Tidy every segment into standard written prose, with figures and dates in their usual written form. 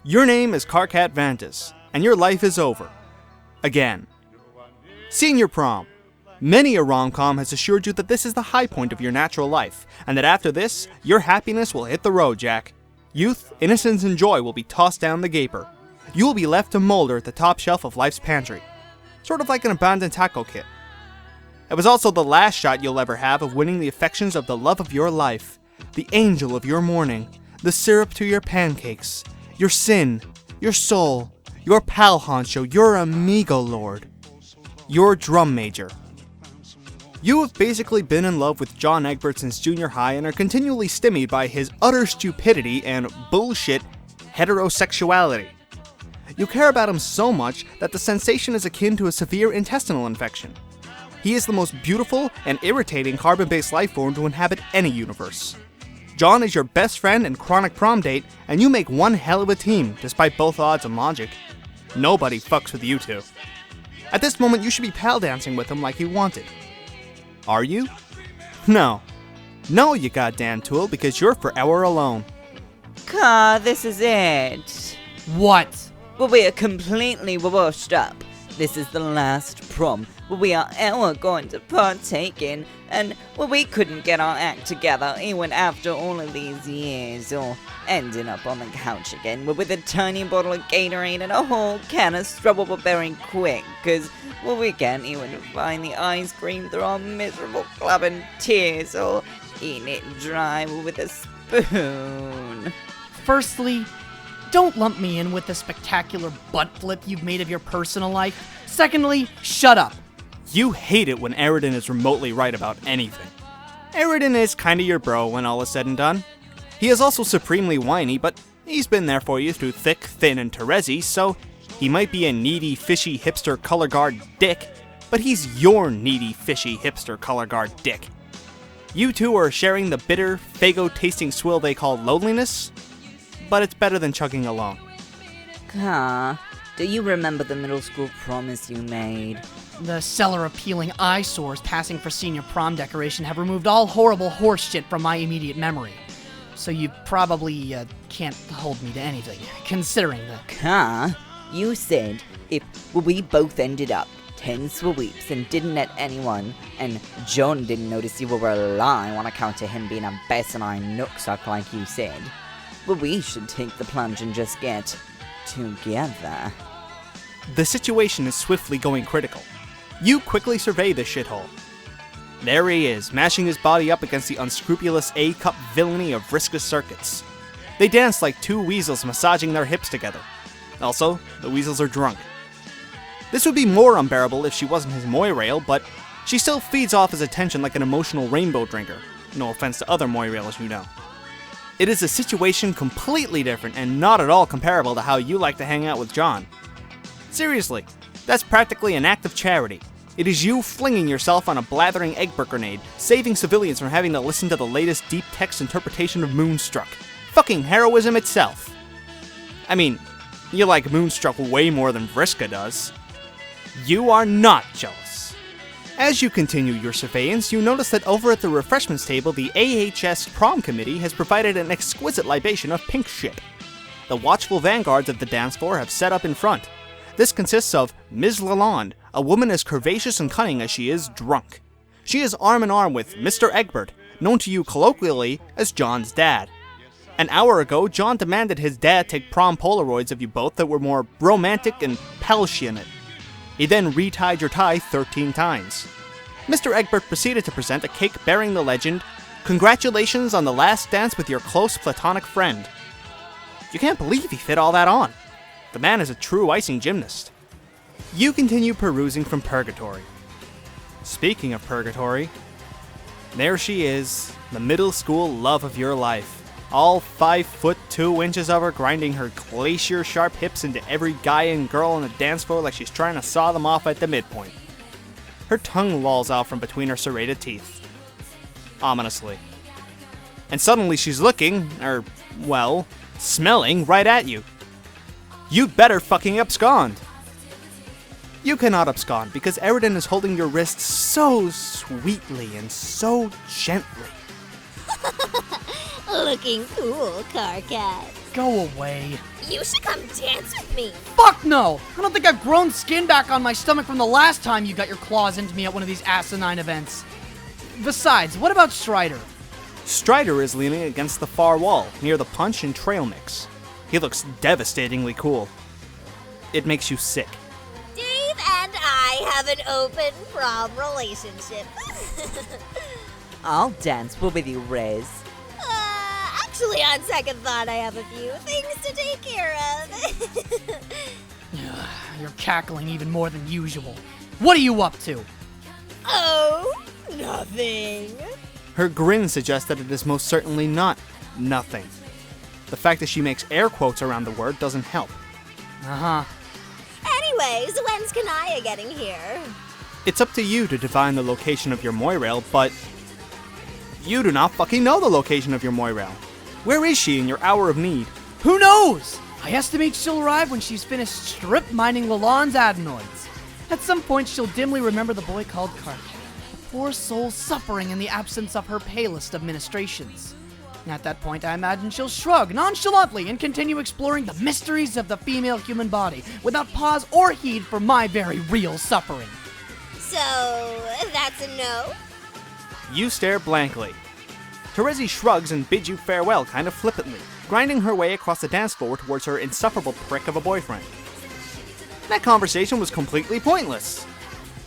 Your name is Karkat Vantas, and your life is over. Again. Senior prom. Many a rom-com has assured you that this is the high point of your natural life, and that after this, your happiness will hit the road, Jack. Youth, innocence, and joy will be tossed down the gaper. You will be left to molder at the top shelf of life's pantry. Sort of like an abandoned taco kit. It was also the last shot you'll ever have of winning the affections of the love of your life, the angel of your morning, the syrup to your pancakes, your sin, your soul, your pal honcho, your amigo lord, your drum major. You have basically been in love with John Egbert since junior high and are continually stymied by his utter stupidity and bullshit heterosexuality. You care about him so much that the sensation is akin to a severe intestinal infection. He is the most beautiful and irritating carbon-based life form to inhabit any universe. John is your best friend and chronic prom date, and you make one hell of a team, despite both odds and logic. Nobody fucks with you two. At this moment, you should be pal dancing with him like you wanted. Are you? No. No, you goddamn tool, because you're forever alone. This is it. What? Well, we are completely washed up. This is the last prom we are ever going to partake in, and we couldn't get our act together even after all of these years, or ending up on the couch again with a tiny bottle of Gatorade and a whole can of strawberry berry quick, because we can't even find the ice cream through our miserable clubbing tears, or eating it dry with a spoon. Firstly, don't lump me in with the spectacular butt flip you've made of your personal life. Secondly, shut up. You hate it when Aridin is remotely right about anything. Aridin is kinda your bro when all is said and done. He is also supremely whiny, but he's been there for you through thick, thin, and Terezi, so he might be a needy, fishy, hipster color guard dick, but he's your needy, fishy, hipster color guard dick. You two are sharing the bitter, Faygo-tasting swill they call loneliness, but it's better than chugging alone. Do you remember the middle school promise you made? The cellar-appealing eyesores passing for senior prom decoration have removed all horrible horse shit from my immediate memory. So you probably can't hold me to anything, considering the... You said if we both ended up 10 sweeps and didn't let anyone, and John didn't notice you were alive on account of him being a asinine nooksuck like you said, we should take the plunge and just get together. The situation is swiftly going critical. You quickly survey the shithole. There he is, mashing his body up against the unscrupulous A-cup villainy of Vriska circuits. They dance like two weasels massaging their hips together. Also, the weasels are drunk. This would be more unbearable if she wasn't his moirail, but she still feeds off his attention like an emotional rainbow drinker. No offense to other moirails you know. It is a situation completely different and not at all comparable to how you like to hang out with John. Seriously, that's practically an act of charity. It is you flinging yourself on a blathering Egbert grenade, saving civilians from having to listen to the latest deep text interpretation of Moonstruck. Fucking heroism itself. I mean, you like Moonstruck way more than Vriska does. You are not jealous. As you continue your surveillance, you notice that over at the refreshments table, the AHS prom committee has provided an exquisite libation of pink shit. The watchful vanguards of the dance floor have set up in front. This consists of Ms. Lalonde, a woman as curvaceous and cunning as she is drunk. She is arm in arm with Mr. Egbert, known to you colloquially as John's dad. An hour ago, John demanded his dad take prom Polaroids of you both that were more romantic and passionate. He then retied your tie 13 times. Mr. Egbert proceeded to present a cake bearing the legend, "Congratulations on the last dance with your close platonic friend." You can't believe he fit all that on. The man is a true icing gymnast. You continue perusing from Purgatory. Speaking of Purgatory, there she is, the middle school love of your life. All 5'2" of her, grinding her glacier-sharp hips into every guy and girl on the dance floor like she's trying to saw them off at the midpoint. Her tongue lolls out from between her serrated teeth. Ominously. And suddenly she's looking, smelling right at you. You'd better fucking abscond. You cannot abscond because Aridin is holding your wrist so sweetly and so gently. Looking cool, Karkat. Go away. You should come dance with me. Fuck no! I don't think I've grown skin back on my stomach from the last time you got your claws into me at one of these asinine events. Besides, what about Strider? Strider is leaning against the far wall, near the punch and trail mix. He looks devastatingly cool. It makes you sick. Dave and I have an open prom relationship. I'll dance with you, Riz. Actually, on second thought, I have a few things to take care of. You're cackling even more than usual. What are you up to? Oh, nothing. Her grin suggests that it is most certainly not nothing. The fact that she makes air quotes around the word doesn't help. Uh-huh. Anyways, when's Kanaya getting here? It's up to you to divine the location of your Moirail, but you do not fucking know the location of your Moirail. Where is she in your hour of need? Who knows? I estimate she'll arrive when she's finished strip mining Lalonde's adenoids. At some point, she'll dimly remember the boy called Kark, a poor soul suffering in the absence of her palest of ministrations. At that point, I imagine she'll shrug nonchalantly and continue exploring the mysteries of the female human body without pause or heed for my very real suffering. So, that's a no? You stare blankly. Terezi shrugs and bids you farewell kind of flippantly, grinding her way across the dance floor towards her insufferable prick of a boyfriend. That conversation was completely pointless.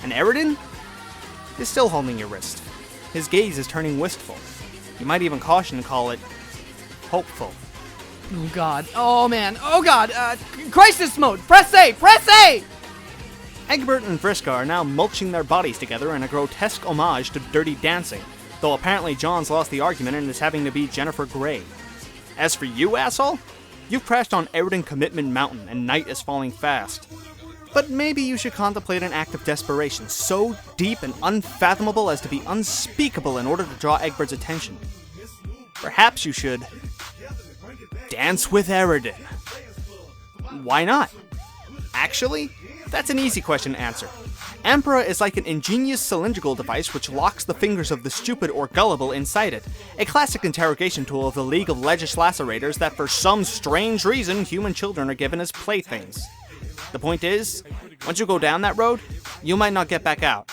And Eridan is still holding your wrist. His gaze is turning wistful. You might even caution and call it hopeful. Oh god. Oh man. Oh god. Crisis mode. Press A. Press A! Egbert and Vriska are now mulching their bodies together in a grotesque homage to Dirty Dancing, though apparently John's lost the argument and is having to be Jennifer Grey. As for you, asshole, you've crashed on Eridan Commitment Mountain and night is falling fast. But maybe you should contemplate an act of desperation so deep and unfathomable as to be unspeakable in order to draw Egbert's attention. Perhaps you should dance with Eridan. Why not? Actually, that's an easy question to answer. Emperor is like an ingenious cylindrical device which locks the fingers of the stupid or gullible inside it, a classic interrogation tool of the League of Legislacerators that for some strange reason human children are given as playthings. The point is, once you go down that road, you might not get back out.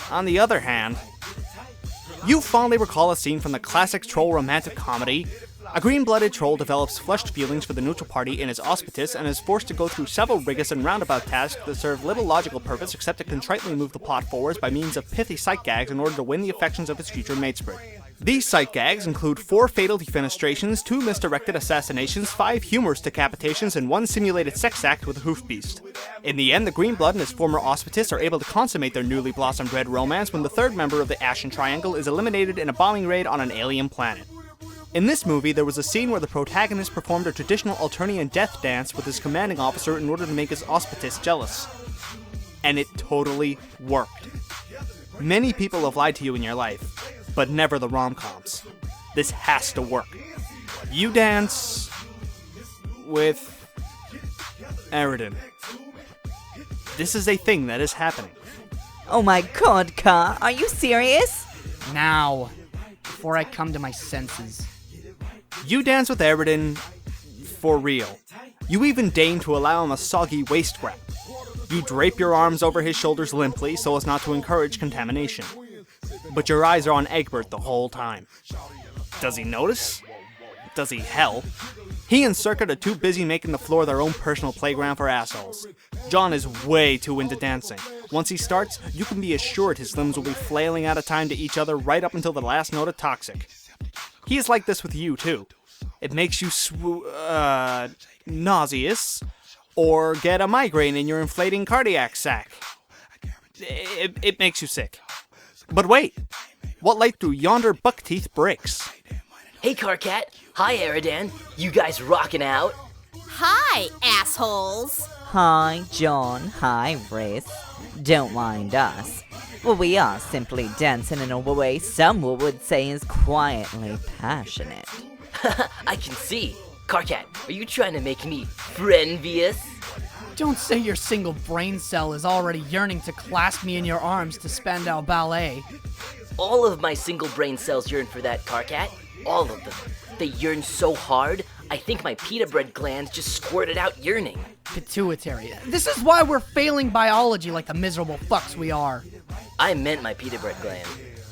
On the other hand, you fondly recall a scene from the classic troll romantic comedy. A green-blooded troll develops flushed feelings for the neutral party in his auspices and is forced to go through several rigorous and roundabout tasks that serve little logical purpose except to contritely move the plot forwards by means of pithy sight gags in order to win the affections of his future matesprit. These sight gags include 4 fatal defenestrations, 2 misdirected assassinations, 5 humorous decapitations, and 1 simulated sex act with a hoofbeast. In the end, the Greenblood and his former auspices are able to consummate their newly blossomed red romance when the third member of the Ashen Triangle is eliminated in a bombing raid on an alien planet. In this movie, there was a scene where the protagonist performed a traditional Alternian death dance with his commanding officer in order to make his auspices jealous. And it totally worked. Many people have lied to you in your life, but never the rom-coms. This has to work. You dance with Eridan. This is a thing that is happening. Oh my god, Ka, are you serious? Now, before I come to my senses. You dance with Eridan for real. You even deign to allow him a soggy waist wrap. You drape your arms over his shoulders limply so as not to encourage contamination. But your eyes are on Egbert the whole time. Does he notice? Does he hell? He and Circuit are too busy making the floor their own personal playground for assholes. John is way too into dancing. Once he starts, you can be assured his limbs will be flailing out of time to each other right up until the last note of Toxic. He is like this with you, too. It makes you nauseous, or get a migraine in your inflating cardiac sac. It makes you sick. But wait, what light through yonder buck-teeth breaks? Hey, Carcat. Hi, Eridan. You guys rocking out? Hi, assholes. Hi, John. Hi, Riz. Don't mind us. Well, we are simply dancing in a way some would say is quietly passionate. I can see. Carcat, are you trying to make me frienvious? Don't say your single brain cell is already yearning to clasp me in your arms to Spandau Ballet. All of my single brain cells yearn for that, Carcat. All of them. They yearn so hard, I think my pita bread glands just squirted out yearning. Pituitary. This is why we're failing biology like the miserable fucks we are. I meant my pita bread gland.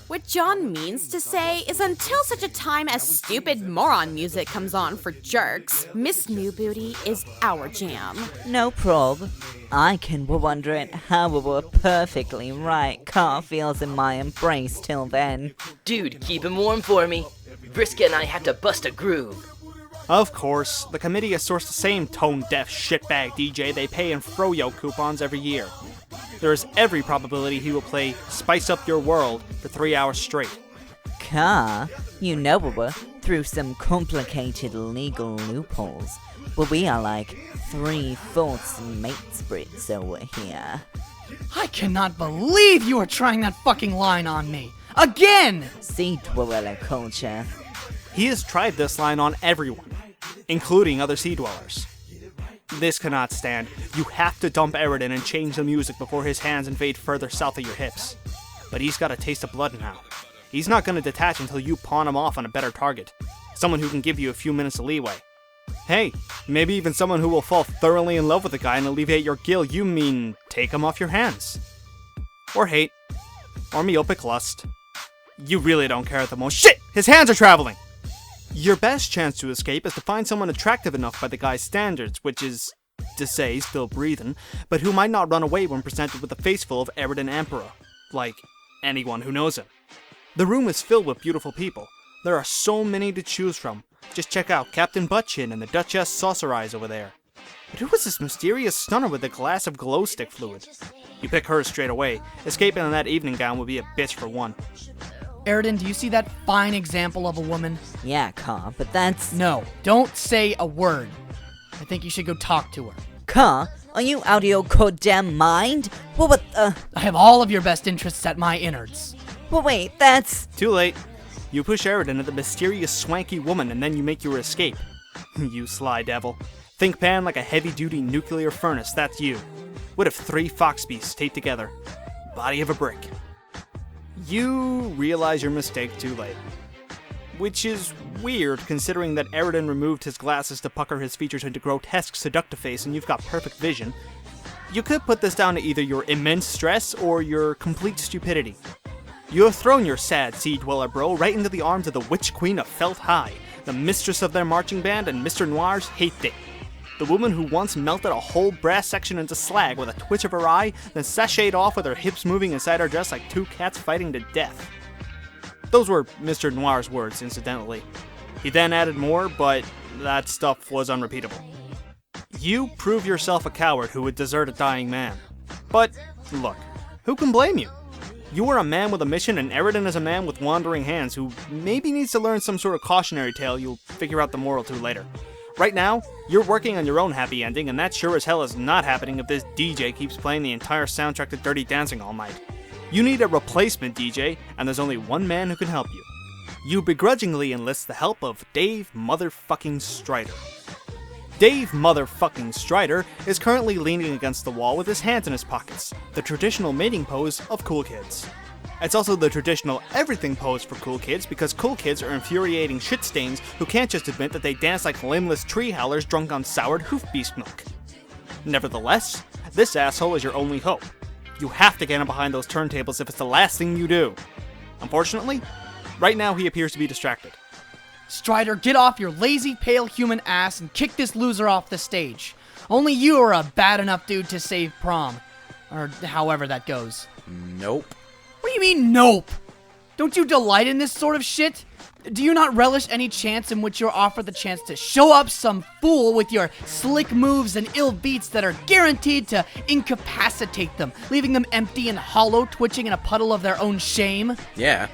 What John means to say is until such a time as stupid moron music comes on for jerks, Miss New Booty is our jam. No prob. I can wonder at how we were perfectly right Car feels in my embrace till then. Dude, keep him warm for me. Vriska and I have to bust a groove. Of course, the committee has sourced the same tone-deaf shitbag DJ they pay in froyo coupons every year. There is every probability he will play Spice Up Your World for 3 hours straight. Car, you know we were through some complicated legal loopholes, but we are like 3/4 mates Brits over here. I cannot believe you are trying that fucking line on me. Again! See Dwella culture. He has tried this line on everyone, including other Sea Dwellers. This cannot stand. You have to dump Eridan and change the music before his hands invade further south of your hips. But he's got a taste of blood now. He's not going to detach until you pawn him off on a better target. Someone who can give you a few minutes of leeway. Hey, maybe even someone who will fall thoroughly in love with the guy and alleviate your guilt. You mean take him off your hands. Or hate. Or myopic lust. You really don't care at the most. Shit! His hands are traveling! Your best chance to escape is to find someone attractive enough by the guy's standards, which is, to say, still breathing, but who might not run away when presented with a face full of Eridan Emperor. Like, anyone who knows him. The room is filled with beautiful people. There are so many to choose from. Just check out Captain Buttchin and the Duchess Saucer Eyes over there. But who is this mysterious stunner with a glass of glow stick fluid? You pick her straight away. Escaping in that evening gown would be a bitch for one. Eridan, do you see that fine example of a woman? Yeah, Car, but that's... No, don't say a word. I think you should go talk to her. Car, are you out of your goddamn mind? What, I have all of your best interests at my innards. well, wait, that's... Too late. You push Eridan at the mysterious swanky woman and then you make your escape. You sly devil. Think Pan like a heavy-duty nuclear furnace, that's you. What if 3 fox beasts taped together? Body of a brick. You realize your mistake too late. Which is weird, considering that Eridan removed his glasses to pucker his features into grotesque seductive face and you've got perfect vision. You could put this down to either your immense stress or your complete stupidity. You have thrown your sad Sea Dweller bro right into the arms of the Witch Queen of Felt High, the mistress of their marching band and Mr. Noir's hate date. The woman who once melted a whole brass section into slag with a twitch of her eye, then sashayed off with her hips moving inside her dress like 2 cats fighting to death. Those were Mr. Noir's words, incidentally. He then added more, but that stuff was unrepeatable. You prove yourself a coward who would desert a dying man. But, look, who can blame you? You are a man with a mission, and Eridan is a man with wandering hands who maybe needs to learn some sort of cautionary tale you'll figure out the moral to later. Right now, you're working on your own happy ending, and that sure as hell is not happening if this DJ keeps playing the entire soundtrack to Dirty Dancing all night. You need a replacement DJ, and there's only one man who can help you. You begrudgingly enlist the help of Dave Motherfucking Strider. Dave Motherfucking Strider is currently leaning against the wall with his hands in his pockets, the traditional mating pose of cool kids. It's also the traditional everything pose for cool kids because cool kids are infuriating shit stains who can't just admit that they dance like limbless tree howlers drunk on soured hoofbeast milk. Nevertheless, this asshole is your only hope. You have to get him behind those turntables if it's the last thing you do. Unfortunately, right now he appears to be distracted. Strider, get off your lazy, pale human ass and kick this loser off the stage. Only you are a bad enough dude to save prom. Or however that goes. Nope. What do you mean, nope? Don't you delight in this sort of shit? Do you not relish any chance in which you're offered the chance to show up some fool with your slick moves and ill beats that are guaranteed to incapacitate them, leaving them empty and hollow, twitching in a puddle of their own shame? Yeah.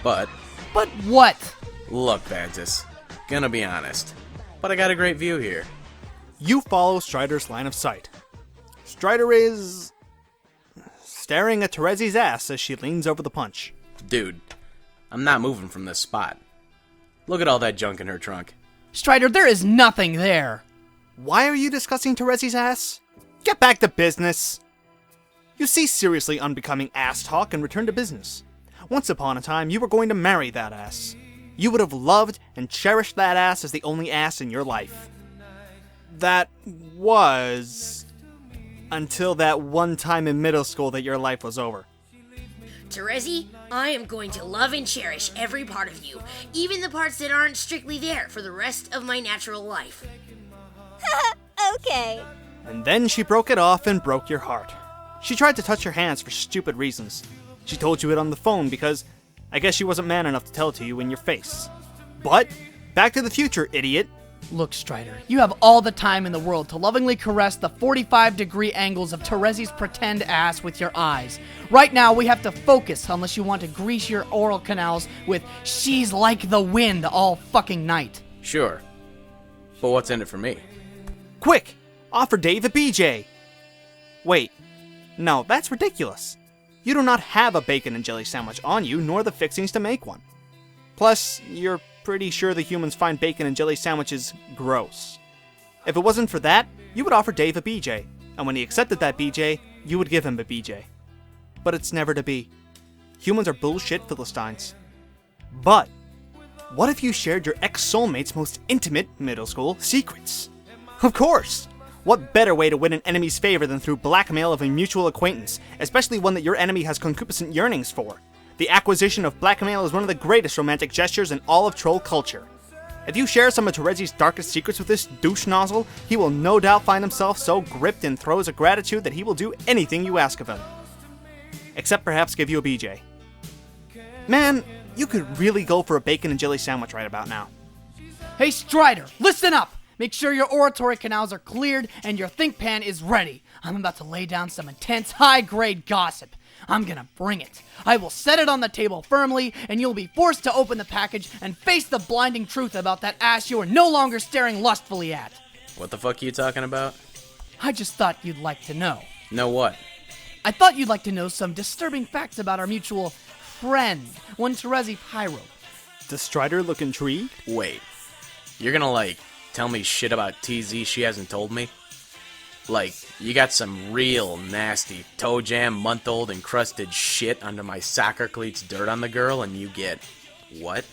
But, But what? look, Bantus. Gonna be honest. But I got a great view here. You follow Strider's line of sight. Strider is staring at Terezi's ass as she leans over the punch. Dude, I'm not moving from this spot. Look at all that junk in her trunk. Strider, there is nothing there. Why are you discussing Terezi's ass? Get back to business. You cease seriously unbecoming ass talk and return to business. Once upon a time, you were going to marry that ass. You would have loved and cherished that ass as the only ass in your life. That was... until that one time in middle school that your life was over. Terezi, I am going to love and cherish every part of you, even the parts that aren't strictly there, for the rest of my natural life. Okay. And then she broke it off and broke your heart. She tried to touch your hands for stupid reasons. She told you it on the phone because I guess she wasn't man enough to tell it to you in your face. But, Back to the Future, idiot. Look, Strider, you have all the time in the world to lovingly caress the 45-degree angles of Terezi's pretend ass with your eyes. Right now, we have to focus unless you want to grease your oral canals with "She's Like the Wind" all fucking night. Sure. But what's in it for me? Quick! Offer Dave a BJ! Wait. No, that's ridiculous. You do not have a bacon and jelly sandwich on you, nor the fixings to make one. Plus, you're pretty sure the humans find bacon and jelly sandwiches gross. If it wasn't for that, you would offer Dave a BJ, and when he accepted that BJ, you would give him a BJ. But it's never to be. Humans are bullshit Philistines. But, what if you shared your ex-soulmate's most intimate middle school secrets? Of course! What better way to win an enemy's favor than through blackmail of a mutual acquaintance, especially one that your enemy has concupiscent yearnings for? The acquisition of blackmail is one of the greatest romantic gestures in all of troll culture. If you share some of Terezi's darkest secrets with this douche nozzle, he will no doubt find himself so gripped in throes of gratitude that he will do anything you ask of him. Except perhaps give you a BJ. Man, you could really go for a bacon and jelly sandwich right about now. Hey, Strider, listen up! Make sure your oratory canals are cleared and your think pan is ready. I'm about to lay down some intense, high-grade gossip. I'm gonna bring it. I will set it on the table firmly, and you'll be forced to open the package and face the blinding truth about that ass you are no longer staring lustfully at. What the fuck are you talking about? I just thought you'd like to know. Know what? I thought you'd like to know some disturbing facts about our mutual friend, one Terezi Pyro. Does Strider look intrigued? Wait. You're gonna, tell me shit about TZ she hasn't told me? You got some real nasty toe jam, month-old encrusted shit under my soccer cleats dirt on the girl, and you get... what?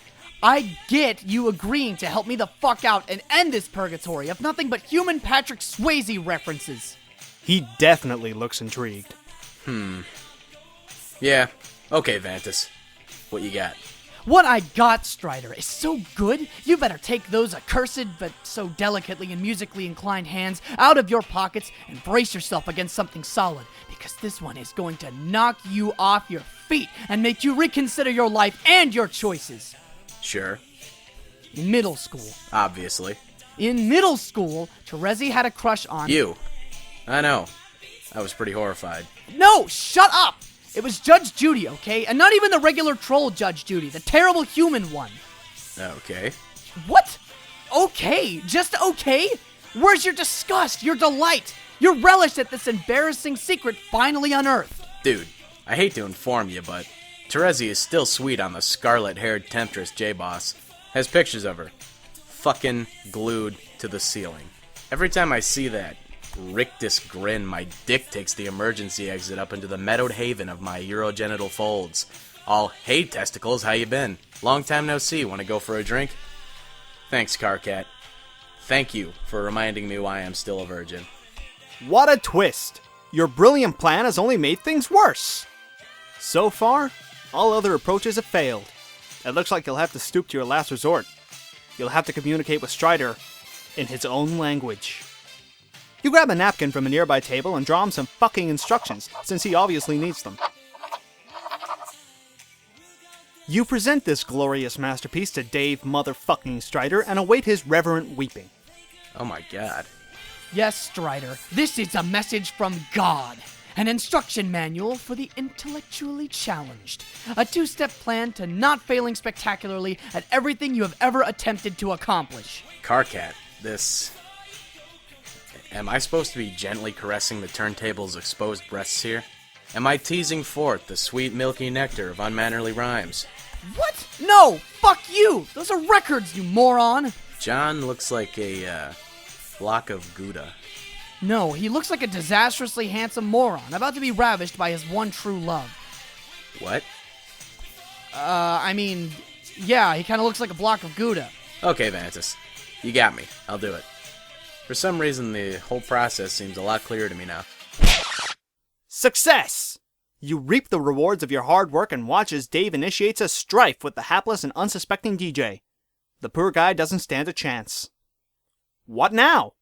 I get you agreeing to help me the fuck out and end this purgatory of nothing but human Patrick Swayze references. He definitely looks intrigued. Yeah. Okay, Vantus. What you got? What I got, Strider, is so good, you better take those accursed but so delicately and musically inclined hands out of your pockets and brace yourself against something solid, because this one is going to knock you off your feet and make you reconsider your life and your choices. Sure. In middle school. Obviously. In middle school, Terezi had a crush on... You. I know. I was pretty horrified. No, shut up! It was Judge Judy, okay? And not even the regular troll Judge Judy, the terrible human one. Okay. What? Okay? Just okay? Where's your disgust, your delight, your relish at this embarrassing secret finally unearthed? Dude, I hate to inform you, but Terezi is still sweet on the scarlet-haired temptress J-Boss. Has pictures of her. Fucking glued to the ceiling. Every time I see that rictus grin, my dick takes the emergency exit up into the meadowed haven of my urogenital folds. All, hey testicles, how you been? Long time no see, wanna go for a drink? Thanks, Carcat. Thank you for reminding me why I'm still a virgin. What a twist! Your brilliant plan has only made things worse! So far, all other approaches have failed. It looks like you'll have to stoop to your last resort. You'll have to communicate with Strider in his own language. You grab a napkin from a nearby table and draw him some fucking instructions, since he obviously needs them. You present this glorious masterpiece to Dave motherfucking Strider and await his reverent weeping. Oh my god. Yes, Strider, this is a message from God. An instruction manual for the intellectually challenged. A two-step plan to not failing spectacularly at everything you have ever attempted to accomplish. Carcat, this... Am I supposed to be gently caressing the turntable's exposed breasts here? Am I teasing forth the sweet milky nectar of unmannerly rhymes? What? No! Fuck you! Those are records, you moron! John looks like a, block of Gouda. No, he looks like a disastrously handsome moron, about to be ravished by his one true love. What? Yeah, he kind of looks like a block of Gouda. Okay, Vantus. You got me. I'll do it. For some reason, the whole process seems a lot clearer to me now. Success! You reap the rewards of your hard work and watch as Dave initiates a strife with the hapless and unsuspecting DJ. The poor guy doesn't stand a chance. What now?